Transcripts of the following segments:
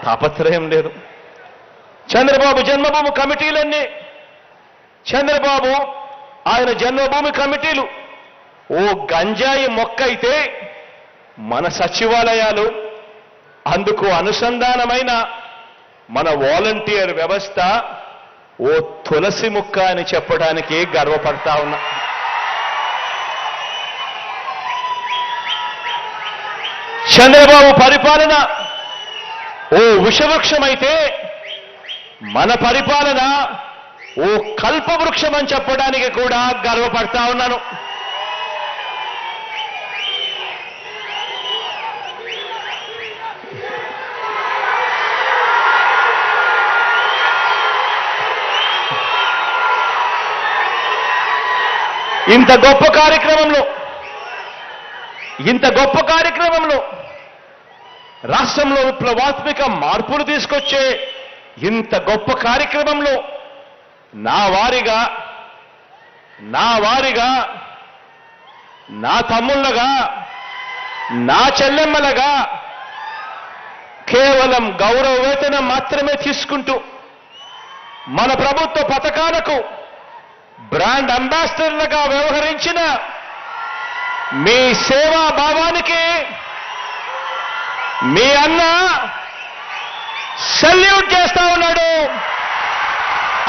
తాపత్రయం లేదు. చంద్రబాబు జన్మభూమి కమిటీలన్నీ, చంద్రబాబు ఆయన జన్మభూమి కమిటీలు ఓ గంజాయి మొక్క అయితే మన సచివాలయాలు, అందుకు అనుసంధానమైన మన వాలంటీర్ వ్యవస్థ ఓ తులసి ముక్క అని చెప్పడానికి గర్వపడతా ఉన్నా. చంద్రబాబు పరిపాలన ఓ విషవృక్షమైతే మన పరిపాలన ఓ కల్పవృక్షం అని చెప్పడానికి కూడా గర్వపడతా ఉన్నాను. ఇంత గొప్ప కార్యక్రమంలో రాష్ట్రంలో విప్లవాత్మక మార్పులు తీసుకొచ్చే ఇంత గొప్ప కార్యక్రమంలో నా వారిగా, నా తమ్ముళ్ళగా, నా చెల్లెమ్మలగా కేవలం గౌరవ వేతనం మాత్రమే తీసుకుంటూ మన ప్రభుత్వ పథకాలకు బ్రాండ్ అంబాసిడర్లుగా వ్యవహరించిన మీ సేవా భావానికి మీ అన్న సెల్యూట్ చేస్తా ఉన్నాడు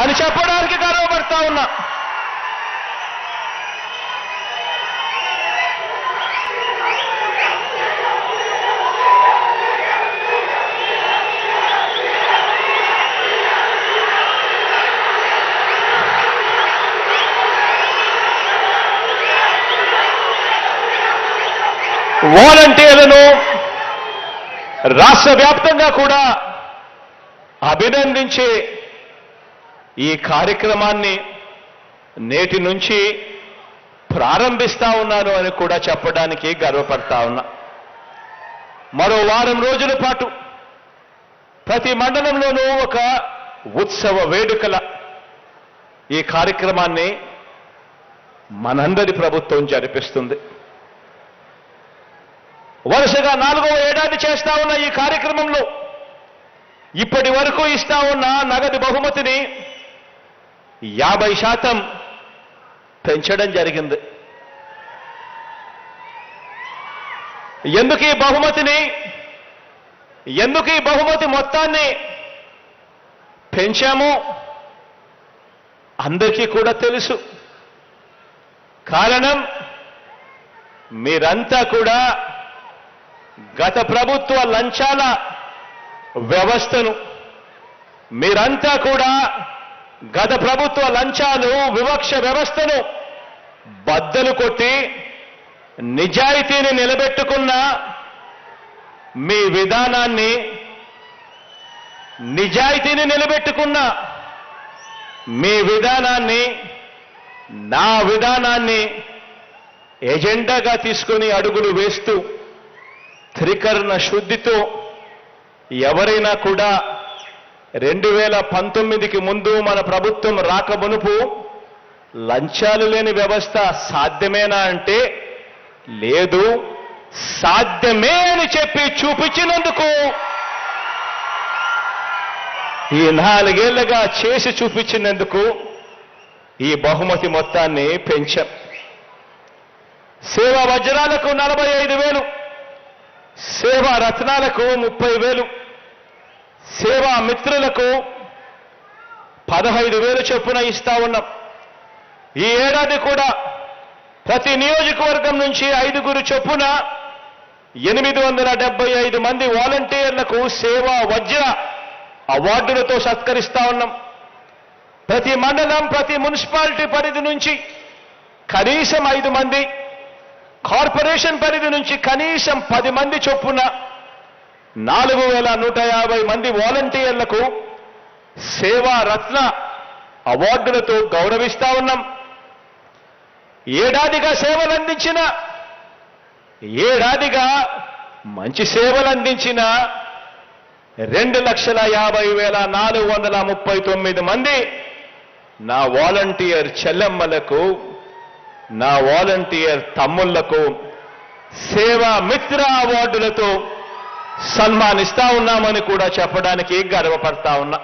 అని చెప్పడానికి గర్వపడతా ఉన్నా. వాలంటీర్లను రాష్ట్ర వ్యాప్తంగా కూడా అభినందించే ఈ కార్యక్రమాన్ని నేటి నుంచి ప్రారంభిస్తా ఉన్నాను అని కూడా చెప్పడానికి గర్వపడతా ఉన్నా. మరో వారం రోజుల పాటు ప్రతి మండలంలోనూ ఒక ఉత్సవ వేడుకల ఈ కార్యక్రమాన్ని మనందరి ప్రభుత్వం జరిపిస్తుంది. వరుసగా 4వ ఏడాది చేస్తా ఉన్న ఈ కార్యక్రమంలో ఇప్పటి వరకు ఇస్తా ఉన్న నగదు బహుమతిని 50% పెంచడం జరిగింది. ఎందుకు ఈ బహుమతి మొత్తాన్ని పెంచామో అందరికీ కూడా తెలుసు. కారణం మీరంతా కూడా గత ప్రభుత్వ లంచాల వ్యవస్థను, మీరంతా కూడా గత ప్రభుత్వ లంచాలు వివక్ష వ్యవస్థను బద్దలు కొట్టి నిజాయితీని నిలబెట్టుకున్న మీ విధానాన్ని, నా విధానాన్ని ఎజెండాగా తీసుకొని అడుగులు వేస్తూ త్రికరణ శుద్ధితో ఎవరైనా కూడా 2019కి ముందు మన ప్రభుత్వం రాకమునుపు లంచాలు లేని వ్యవస్థ సాధ్యమేనా అంటే లేదు, సాధ్యమే అని చెప్పి చూపించినందుకు ఈ 4 ఏళ్లుగా చేసి చూపించినందుకు ఈ బహుమతి మొత్తాన్ని పెంచాం. సేవా వజ్రాలకు 45,000, సేవా రత్నాలకు 30,000, సేవా మిత్రులకు 15,000 చొప్పున ఇస్తా ఉన్నాం. ఈ ఏడాది కూడా ప్రతి నియోజకవర్గం నుంచి 5 చొప్పున 875 మంది వాలంటీర్లకు సేవా వజ్ర అవార్డులతో సత్కరిస్తా ఉన్నాం. ప్రతి మండలం, ప్రతి మున్సిపాలిటీ పరిధి నుంచి కనీసం 5 మంది, కార్పొరేషన్ పరిధి నుంచి కనీసం 10 మంది చొప్పున 4,150 మంది వాలంటీర్లకు సేవా రత్న అవార్డులతో గౌరవిస్తా ఉన్నాం. ఏడాదిగా మంచి సేవలందించిన 2,50,439 మంది నా వాలంటీర్ చెల్లెమ్మలకు, నా వాలంటీర్ తమ్ముళ్లకు సేవా మిత్ర అవార్డులతో సన్మానిస్తా ఉన్నామని కూడా చెప్పడానికి గర్వపడతా ఉన్నా.